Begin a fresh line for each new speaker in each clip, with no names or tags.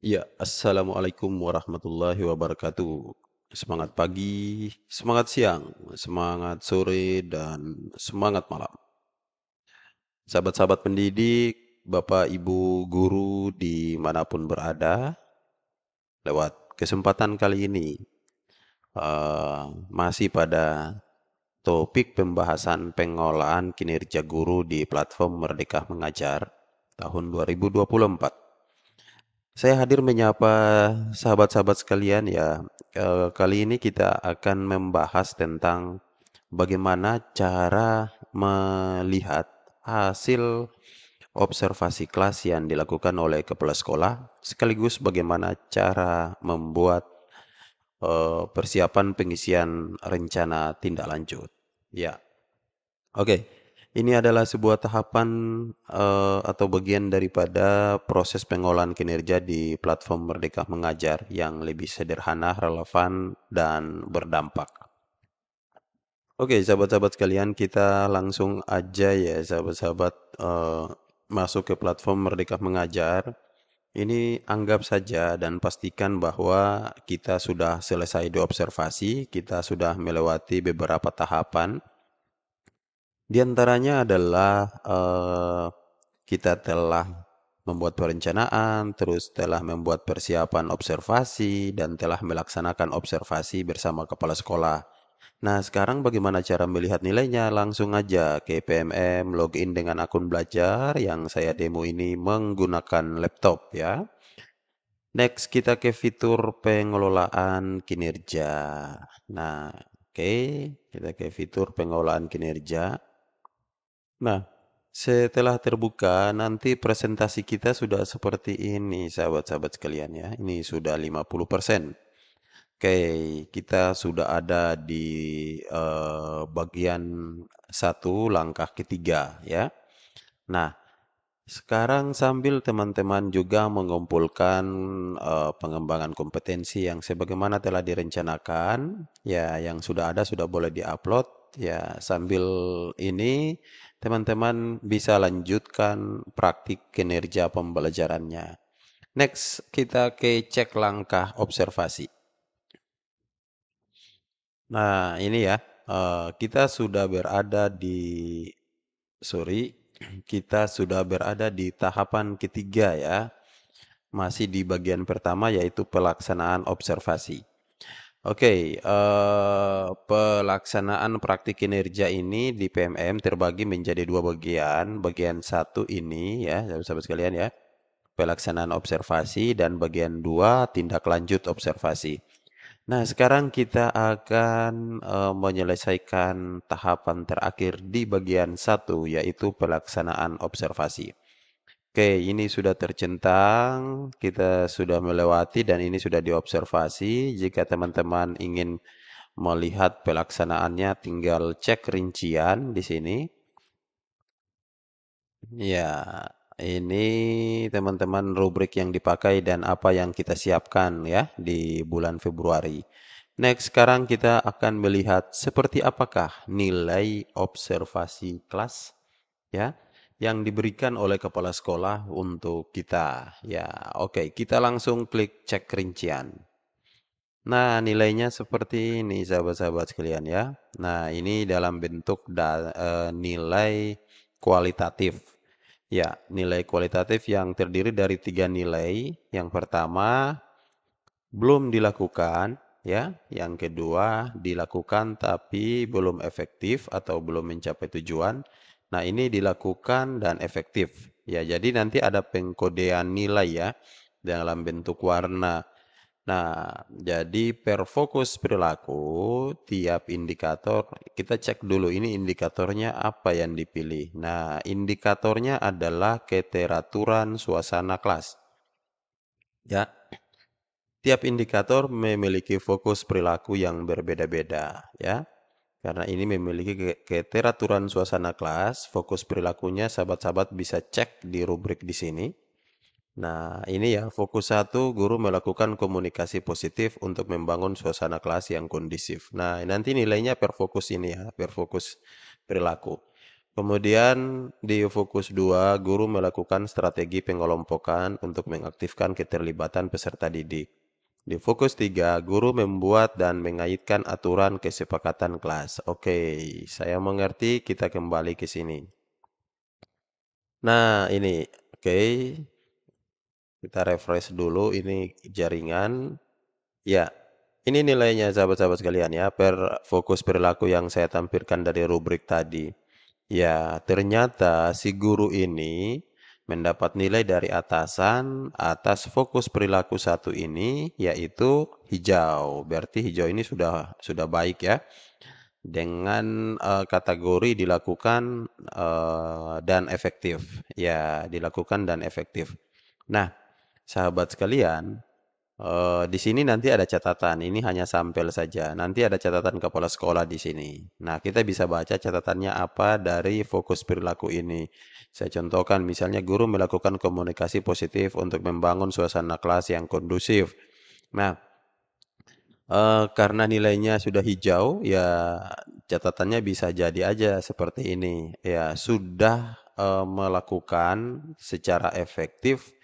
Ya, Assalamualaikum warahmatullahi wabarakatuh. Semangat pagi, semangat siang, semangat sore, dan semangat malam. Sahabat-sahabat pendidik, Bapak Ibu guru dimanapun berada, lewat kesempatan kali ini, masih pada topik pembahasan pengolahan kinerja guru di platform Merdeka Mengajar tahun 2024. Saya hadir menyapa sahabat-sahabat sekalian ya. Kali ini kita akan membahas tentang bagaimana cara melihat hasil observasi kelas yang dilakukan oleh kepala sekolah, sekaligus bagaimana cara membuat persiapan pengisian rencana tindak lanjut. Ya, oke. Ini adalah sebuah tahapan atau bagian daripada proses pengolahan kinerja di platform Merdeka Mengajar yang lebih sederhana, relevan, dan berdampak. Oke, sahabat-sahabat sekalian, kita langsung aja ya, sahabat-sahabat, masuk ke platform Merdeka Mengajar. Ini anggap saja dan pastikan bahwa kita sudah selesai diobservasi, kita sudah melewati beberapa tahapan. Di antaranya adalah kita telah membuat perencanaan, terus telah membuat persiapan observasi, dan telah melaksanakan observasi bersama kepala sekolah. Nah, sekarang bagaimana cara melihat nilainya? Langsung aja ke PMM, login dengan akun belajar yang saya demo ini menggunakan laptop ya. Next, kita ke fitur pengelolaan kinerja. Nah, oke, kita ke fitur pengelolaan kinerja. Nah, setelah terbuka, nanti presentasi kita sudah seperti ini, sahabat-sahabat sekalian ya. Ini sudah 50%. Oke, kita sudah ada di bagian satu langkah ketiga ya. Nah, sekarang sambil teman-teman juga mengumpulkan pengembangan kompetensi yang sebagaimana telah direncanakan, ya yang sudah ada sudah boleh diupload. Ya, sambil ini teman-teman bisa lanjutkan praktik kinerja pembelajarannya. Next, kita ke cek langkah observasi. Nah, ini ya, kita sudah berada di, sorry, kita sudah berada di tahapan ketiga ya. Masih di bagian pertama yaitu pelaksanaan observasi. Oke, pelaksanaan praktik kinerja ini di PMM terbagi menjadi dua bagian. Bagian satu ini ya, sahabat-sahabat sekalian ya, pelaksanaan observasi, dan bagian dua tindak lanjut observasi. Nah, sekarang kita akan menyelesaikan tahapan terakhir di bagian satu, yaitu pelaksanaan observasi. Oke, ini sudah tercentang, kita sudah melewati dan ini sudah diobservasi. Jika teman-teman ingin melihat pelaksanaannya, tinggal cek rincian di sini. Ya, ini teman-teman rubrik yang dipakai dan apa yang kita siapkan ya di bulan Februari. Next, sekarang kita akan melihat seperti apakah nilai observasi kelas ya yang diberikan oleh kepala sekolah untuk kita. Ya, oke, kita langsung klik cek rincian. Nah, nilainya seperti ini sahabat-sahabat sekalian ya. Nah, ini dalam bentuk nilai kualitatif. Ya, nilai kualitatif yang terdiri dari tiga nilai. Yang pertama, belum dilakukan, ya. Yang kedua, dilakukan tapi belum efektif atau belum mencapai tujuan. Nah, ini dilakukan dan efektif. Ya, jadi nanti ada pengkodean nilai ya dalam bentuk warna. Nah, jadi per fokus perilaku, tiap indikator, kita cek dulu ini indikatornya apa yang dipilih. Nah, indikatornya adalah keteraturan suasana kelas. Ya, tiap indikator memiliki fokus perilaku yang berbeda-beda, ya. Karena ini memiliki keteraturan suasana kelas, fokus perilakunya sahabat-sahabat bisa cek di rubrik di sini. Nah, ini ya, fokus satu, guru melakukan komunikasi positif untuk membangun suasana kelas yang kondisif. Nah, nanti nilainya per fokus ini ya, per fokus perilaku. Kemudian di fokus 2, guru melakukan strategi pengelompokan untuk mengaktifkan keterlibatan peserta didik. Di fokus 3, guru membuat dan mengaitkan aturan kesepakatan kelas. Oke, saya mengerti, kita kembali ke sini. Nah, ini, oke, kita refresh dulu, ini jaringan. Ya, ini nilainya sahabat-sahabat sekalian ya, per fokus perilaku yang saya tampilkan dari rubrik tadi. Ya, ternyata si guru ini mendapat nilai dari atasan atas fokus perilaku satu ini, yaitu hijau. Berarti hijau ini sudah baik ya. Dengan kategori dilakukan dan efektif. Ya, dilakukan dan efektif. Nah, sahabat sekalian, di sini nanti ada catatan, ini hanya sampel saja. Nanti ada catatan kepala sekolah di sini. Nah, kita bisa baca catatannya apa dari fokus perilaku ini. Saya contohkan, misalnya guru melakukan komunikasi positif untuk membangun suasana kelas yang kondusif. Nah, karena nilainya sudah hijau, ya catatannya bisa jadi aja seperti ini. Ya, sudah melakukan secara efektif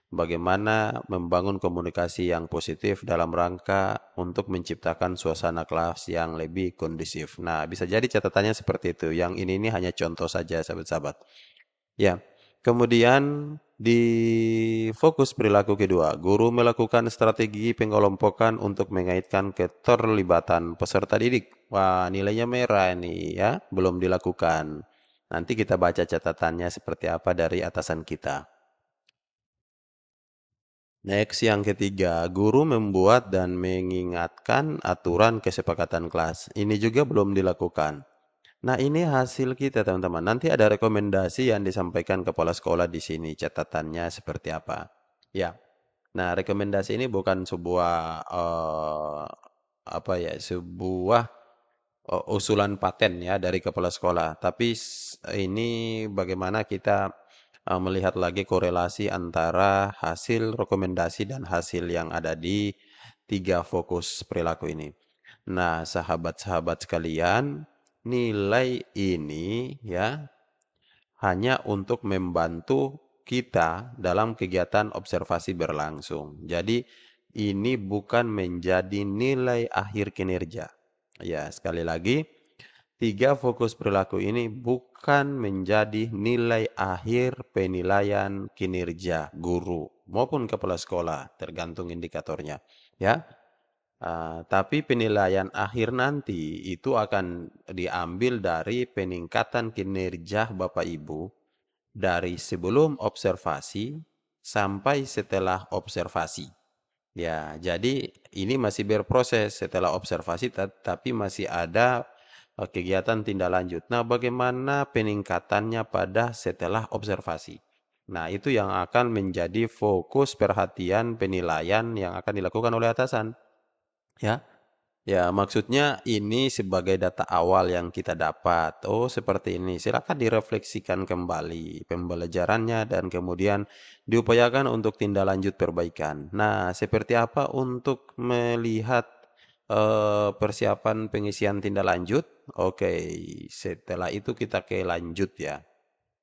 bagaimana membangun komunikasi yang positif dalam rangka untuk menciptakan suasana kelas yang lebih kondusif. Nah, bisa jadi catatannya seperti itu. Yang ini hanya contoh saja, sahabat-sahabat. Ya, kemudian di fokus perilaku kedua, guru melakukan strategi pengelompokan untuk mengaitkan keterlibatan peserta didik. Wah, nilainya merah ini ya, belum dilakukan. Nanti kita baca catatannya seperti apa dari atasan kita. Next, yang ketiga, guru membuat dan mengingatkan aturan kesepakatan kelas. Ini juga belum dilakukan. Nah, ini hasil kita, teman-teman. Nanti ada rekomendasi yang disampaikan kepala sekolah di sini. Catatannya seperti apa? Ya. Nah, rekomendasi ini bukan sebuah apa ya? Sebuah usulan paten ya dari kepala sekolah. Tapi ini bagaimana kita melihat lagi korelasi antara hasil rekomendasi dan hasil yang ada di 3 fokus perilaku ini. Nah, sahabat-sahabat sekalian, nilai ini ya hanya untuk membantu kita dalam kegiatan observasi berlangsung. Jadi, ini bukan menjadi nilai akhir kinerja. Ya, sekali lagi, 3 fokus perilaku ini bukan menjadi nilai akhir penilaian kinerja guru maupun kepala sekolah, tergantung indikatornya. Ya, tapi penilaian akhir nanti itu akan diambil dari peningkatan kinerja Bapak Ibu dari sebelum observasi sampai setelah observasi. Ya, jadi ini masih berproses setelah observasi, tapi masih ada kegiatan tindak lanjut. Nah, bagaimana peningkatannya pada setelah observasi? Nah, itu yang akan menjadi fokus perhatian penilaian yang akan dilakukan oleh atasan. Ya, ya, maksudnya ini sebagai data awal yang kita dapat. Oh, seperti ini. Silakan direfleksikan kembali pembelajarannya dan kemudian diupayakan untuk tindak lanjut perbaikan. Nah, seperti apa untuk melihat persiapan pengisian tindak lanjut? Oke, setelah itu kita ke lanjut ya.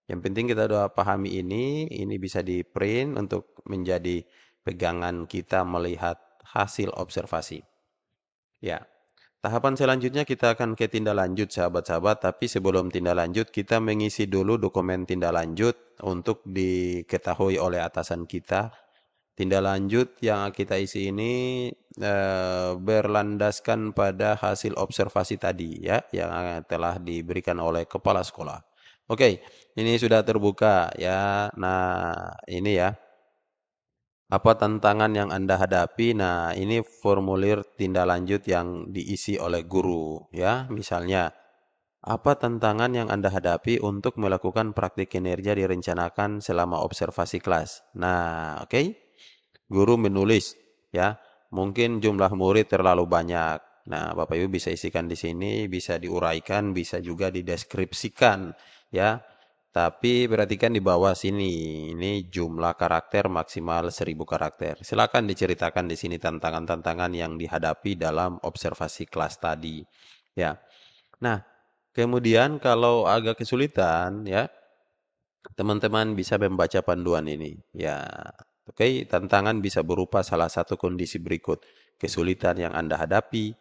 Yang penting kita udah pahami ini bisa di print untuk menjadi pegangan kita melihat hasil observasi. Ya. Tahapan selanjutnya kita akan ke tindak lanjut sahabat-sahabat, tapi sebelum tindak lanjut kita mengisi dulu dokumen tindak lanjut untuk diketahui oleh atasan kita. Tindak lanjut yang kita isi ini berlandaskan pada hasil observasi tadi ya, yang telah diberikan oleh kepala sekolah. Oke, ini sudah terbuka ya. Nah, ini ya. Apa tantangan yang Anda hadapi? Nah, ini formulir tindak lanjut yang diisi oleh guru, ya. Misalnya, apa tantangan yang Anda hadapi untuk melakukan praktik kinerja direncanakan selama observasi kelas? Nah, oke. Guru menulis, ya. Mungkin jumlah murid terlalu banyak. Nah, Bapak Ibu bisa isikan di sini, bisa diuraikan, bisa juga dideskripsikan, ya. Tapi perhatikan di bawah sini, ini jumlah karakter maksimal 1000 karakter. Silakan diceritakan di sini tantangan-tantangan yang dihadapi dalam observasi kelas tadi. Ya. Nah, Kemudian kalau agak kesulitan ya, teman-teman bisa membaca panduan ini. Ya, oke, tantangan bisa berupa salah satu kondisi berikut. Kesulitan yang Anda hadapi,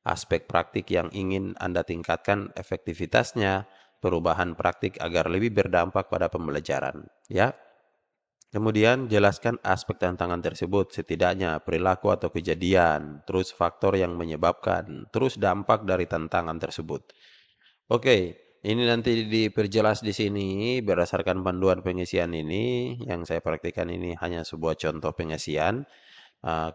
aspek praktik yang ingin Anda tingkatkan efektivitasnya, perubahan praktik agar lebih berdampak pada pembelajaran. Ya, kemudian jelaskan aspek tantangan tersebut, setidaknya perilaku atau kejadian, terus faktor yang menyebabkan, terus dampak dari tantangan tersebut. Oke, ini nanti diperjelas di sini berdasarkan panduan pengisian ini yang saya praktikkan ini hanya sebuah contoh pengisian.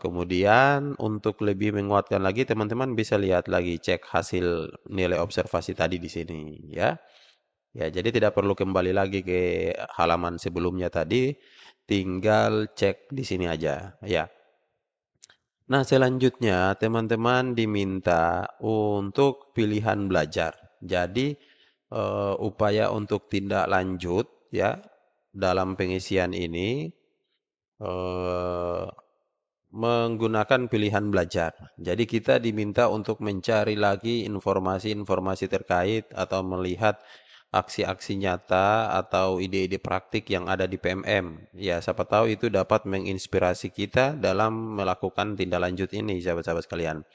Kemudian untuk lebih menguatkan lagi teman-teman bisa lihat lagi cek hasil nilai observasi tadi di sini ya. Ya, jadi tidak perlu kembali lagi ke halaman sebelumnya tadi, tinggal cek di sini aja ya. Nah, selanjutnya teman-teman diminta untuk pilihan belajar. Jadi, upaya untuk tindak lanjut ya dalam pengisian ini eh, menggunakan pilihan belajar. Jadi kita diminta untuk mencari lagi informasi-informasi terkait atau melihat aksi-aksi nyata atau ide-ide praktik yang ada di PMM. Ya, siapa tahu itu dapat menginspirasi kita dalam melakukan tindak lanjut ini, sahabat-sahabat sekalian.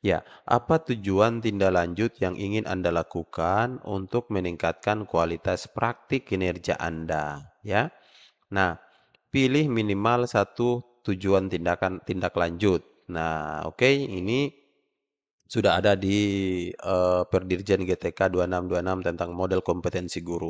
Ya, apa tujuan tindak lanjut yang ingin Anda lakukan untuk meningkatkan kualitas praktik kinerja Anda? Ya, nah, pilih minimal satu tujuan tindak lanjut. Nah, oke, ini sudah ada di Perdirjen GTK 2626 tentang model kompetensi guru.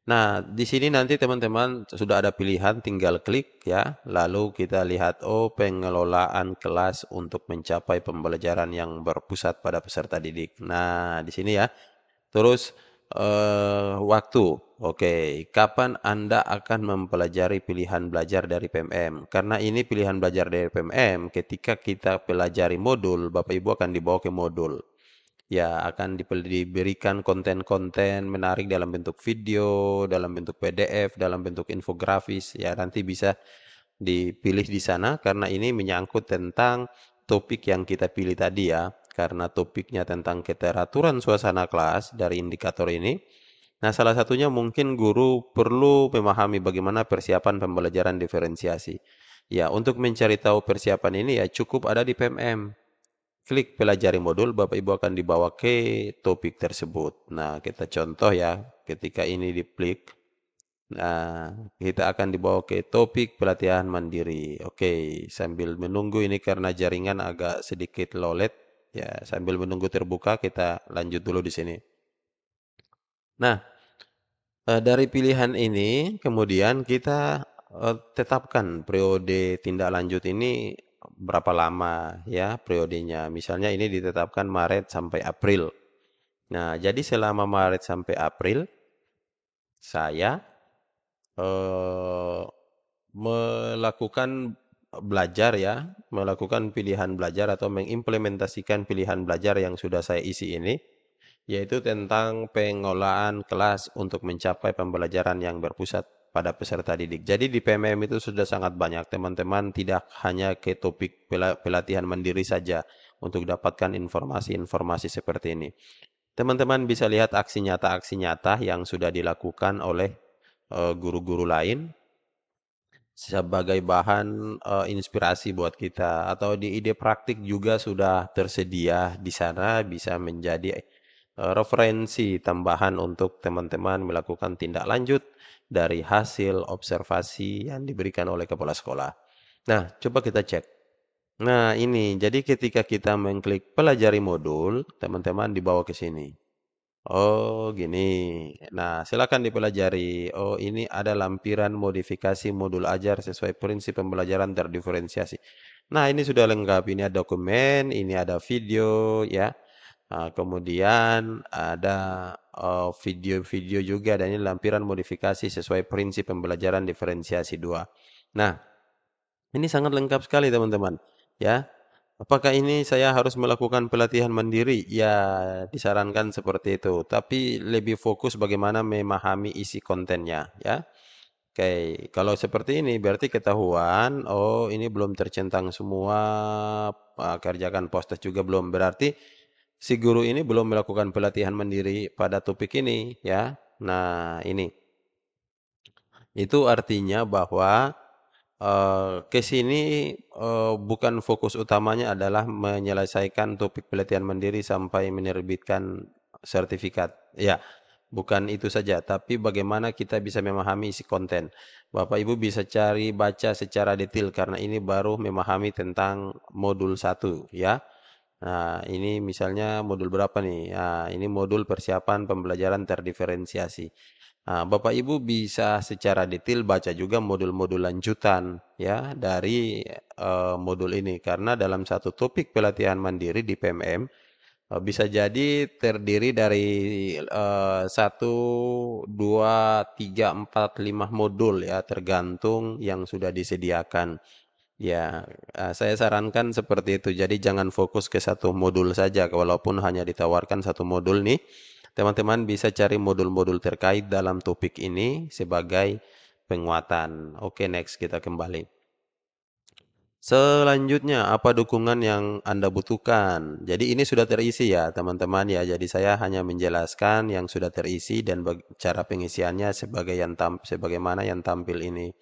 Nah, di sini nanti teman-teman sudah ada pilihan, tinggal klik ya. Lalu kita lihat, oh pengelolaan kelas untuk mencapai pembelajaran yang berpusat pada peserta didik. Nah, di sini ya. Terus waktu. Oke, kapan Anda akan mempelajari pilihan belajar dari PMM? Karena ini pilihan belajar dari PMM, ketika kita pelajari modul, Bapak Ibu akan dibawa ke modul. Ya, akan diberikan konten-konten menarik dalam bentuk video, dalam bentuk PDF, dalam bentuk infografis. Ya, nanti bisa dipilih di sana karena ini menyangkut tentang topik yang kita pilih tadi ya. Karena topiknya tentang keteraturan suasana kelas dari indikator ini. Nah, salah satunya mungkin guru perlu memahami bagaimana persiapan pembelajaran diferensiasi. Ya, untuk mencari tahu persiapan ini ya cukup ada di PMM. Klik pelajari modul, Bapak Ibu akan dibawa ke topik tersebut. Nah, kita contoh ya, ketika ini diklik, nah, kita akan dibawa ke topik pelatihan mandiri. Oke, sambil menunggu ini karena jaringan agak sedikit lolet, ya, sambil menunggu terbuka, kita lanjut dulu di sini. Nah, dari pilihan ini, kemudian kita tetapkan periode tindak lanjut ini berapa lama ya periodenya. Misalnya ini ditetapkan Maret sampai April. Nah, jadi selama Maret sampai April, saya eh, melakukan belajar ya, melakukan pilihan belajar atau mengimplementasikan pilihan belajar yang sudah saya isi ini, yaitu tentang pengolahan kelas untuk mencapai pembelajaran yang berpusat pada peserta didik. Jadi di PMM itu sudah sangat banyak, teman-teman tidak hanya ke topik pelatihan mandiri saja untuk dapatkan informasi-informasi seperti ini. Teman-teman bisa lihat aksi nyata yang sudah dilakukan oleh guru-guru lain sebagai bahan inspirasi buat kita atau di ide praktik juga sudah tersedia di sana bisa menjadi referensi tambahan untuk teman-teman melakukan tindak lanjut dari hasil observasi yang diberikan oleh kepala sekolah. Nah, coba kita cek. Nah, ini jadi ketika kita mengklik pelajari modul, teman-teman dibawa ke sini. Oh, gini. Nah, silakan dipelajari. Oh, ini ada lampiran modifikasi modul ajar sesuai prinsip pembelajaran terdiferensiasi. Nah, ini sudah lengkap. Ini ada dokumen, ini ada video, ya. Kemudian ada video-video juga dan ini lampiran modifikasi sesuai prinsip pembelajaran diferensiasi 2. Nah, ini sangat lengkap sekali teman-teman. Ya, apakah ini saya harus melakukan pelatihan mandiri? Ya, disarankan seperti itu. Tapi lebih fokus bagaimana memahami isi kontennya. Ya, oke. Kalau seperti ini berarti ketahuan. Oh, ini belum tercentang semua. Kerjakan post juga belum. Berarti si guru ini belum melakukan pelatihan mandiri pada topik ini ya. Nah, ini. Itu artinya bahwa ke sini bukan fokus utamanya adalah menyelesaikan topik pelatihan mandiri sampai menerbitkan sertifikat. Ya, bukan itu saja, tapi bagaimana kita bisa memahami isi konten. Bapak Ibu bisa cari baca secara detail karena ini baru memahami tentang modul 1 ya. Nah, ini misalnya modul berapa nih? Nah, ini modul persiapan pembelajaran terdiferensiasi. Nah, Bapak Ibu bisa secara detail baca juga modul-modul lanjutan ya dari modul ini karena dalam satu topik pelatihan mandiri di PMM bisa jadi terdiri dari 1, 2, 3, 4, 5 modul ya tergantung yang sudah disediakan. Ya, saya sarankan seperti itu. Jadi jangan fokus ke satu modul saja, walaupun hanya ditawarkan satu modul nih. Teman-teman bisa cari modul-modul terkait dalam topik ini sebagai penguatan. Oke, next kita kembali. Selanjutnya, apa dukungan yang Anda butuhkan? Jadi ini sudah terisi ya, teman-teman ya. Jadi saya hanya menjelaskan yang sudah terisi dan cara pengisiannya sebagaimana yang tampil ini.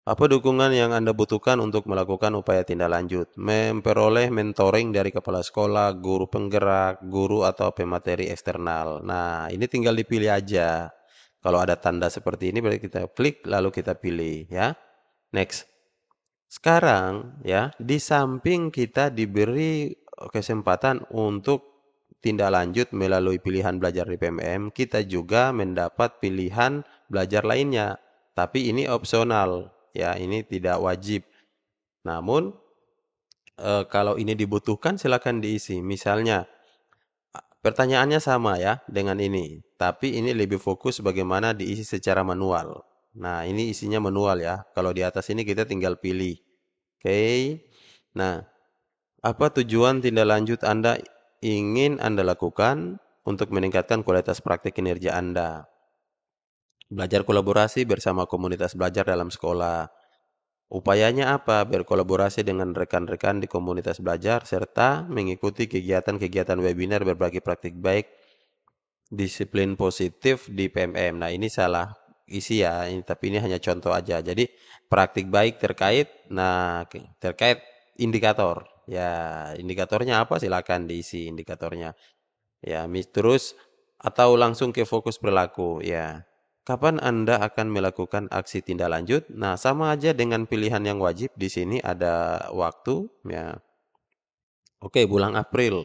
Apa dukungan yang Anda butuhkan untuk melakukan upaya tindak lanjut? Memperoleh mentoring dari kepala sekolah, guru penggerak, guru atau pemateri eksternal. Nah, ini tinggal dipilih aja. Kalau ada tanda seperti ini, berarti kita klik lalu kita pilih ya. Next. Sekarang ya, di samping kita diberi kesempatan untuk tindak lanjut melalui pilihan belajar di PMM, kita juga mendapat pilihan belajar lainnya. Tapi ini opsional, ya ini tidak wajib. Namun kalau ini dibutuhkan silakan diisi. Misalnya pertanyaannya sama ya dengan ini, tapi ini lebih fokus bagaimana diisi secara manual. Nah, ini isinya manual ya. Kalau di atas ini kita tinggal pilih. Oke. Nah, apa tujuan tindak lanjut Anda ingin Anda lakukan untuk meningkatkan kualitas praktik kinerja Anda? Belajar kolaborasi bersama komunitas belajar dalam sekolah. Upayanya apa? Berkolaborasi dengan rekan-rekan di komunitas belajar serta mengikuti kegiatan-kegiatan webinar berbagi praktik baik disiplin positif di PMM. Nah, ini salah isi ya, tapi ini hanya contoh aja. Jadi, praktik baik terkait indikator. Ya, indikatornya apa? Silakan diisi indikatornya. Ya, terus atau langsung ke fokus perilaku. Ya, kapan Anda akan melakukan aksi tindak lanjut? Nah, sama aja dengan pilihan yang wajib. Di sini ada waktu. Ya, oke, bulan April.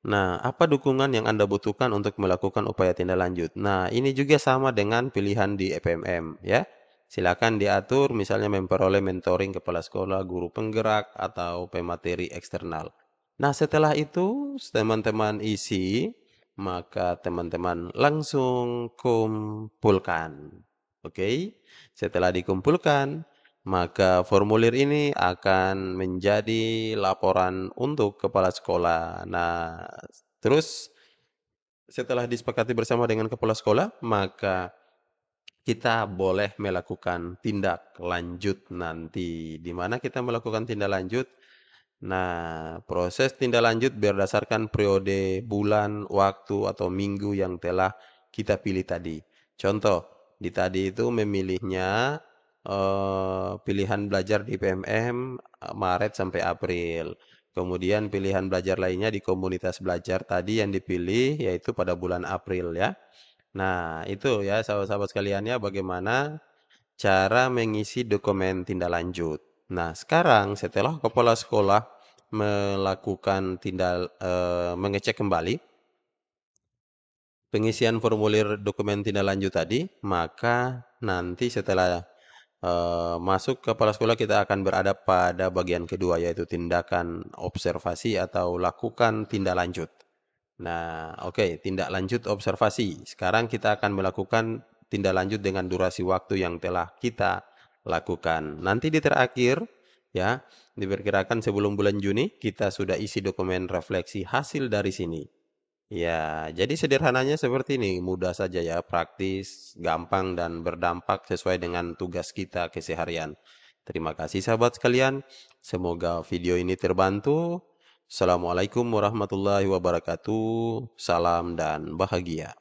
Nah, apa dukungan yang Anda butuhkan untuk melakukan upaya tindak lanjut? Nah, ini juga sama dengan pilihan di EPMM, ya. Silakan diatur, misalnya memperoleh mentoring kepala sekolah, guru penggerak, atau pemateri eksternal. Nah, setelah itu teman-teman isi, maka teman-teman langsung kumpulkan. Oke, setelah dikumpulkan, maka formulir ini akan menjadi laporan untuk kepala sekolah. Nah, terus setelah disepakati bersama dengan kepala sekolah, maka kita boleh melakukan tindak lanjut nanti. Di mana kita melakukan tindak lanjut? Nah, proses tindak lanjut berdasarkan periode bulan, waktu, atau minggu yang telah kita pilih tadi. Contoh, di tadi itu memilihnya pilihan belajar di PMM Maret sampai April. Kemudian pilihan belajar lainnya di komunitas belajar tadi yang dipilih yaitu pada bulan April ya. Nah, itu ya sahabat-sahabat sekaliannya bagaimana cara mengisi dokumen tindak lanjut. Nah, sekarang setelah kepala sekolah melakukan mengecek kembali pengisian formulir dokumen tindak lanjut tadi, maka nanti setelah masuk kepala sekolah kita akan berada pada bagian kedua yaitu tindakan observasi atau lakukan tindak lanjut. Nah, oke, tindak lanjut observasi. Sekarang kita akan melakukan tindak lanjut dengan durasi waktu yang telah kita lakukan. Nanti di terakhir, ya, diperkirakan sebelum bulan Juni, kita sudah isi dokumen refleksi hasil dari sini. Ya, jadi sederhananya seperti ini, mudah saja ya, praktis, gampang, dan berdampak sesuai dengan tugas kita keseharian. Terima kasih sahabat sekalian, semoga video ini terbantu. Assalamualaikum warahmatullahi wabarakatuh. Salam dan bahagia.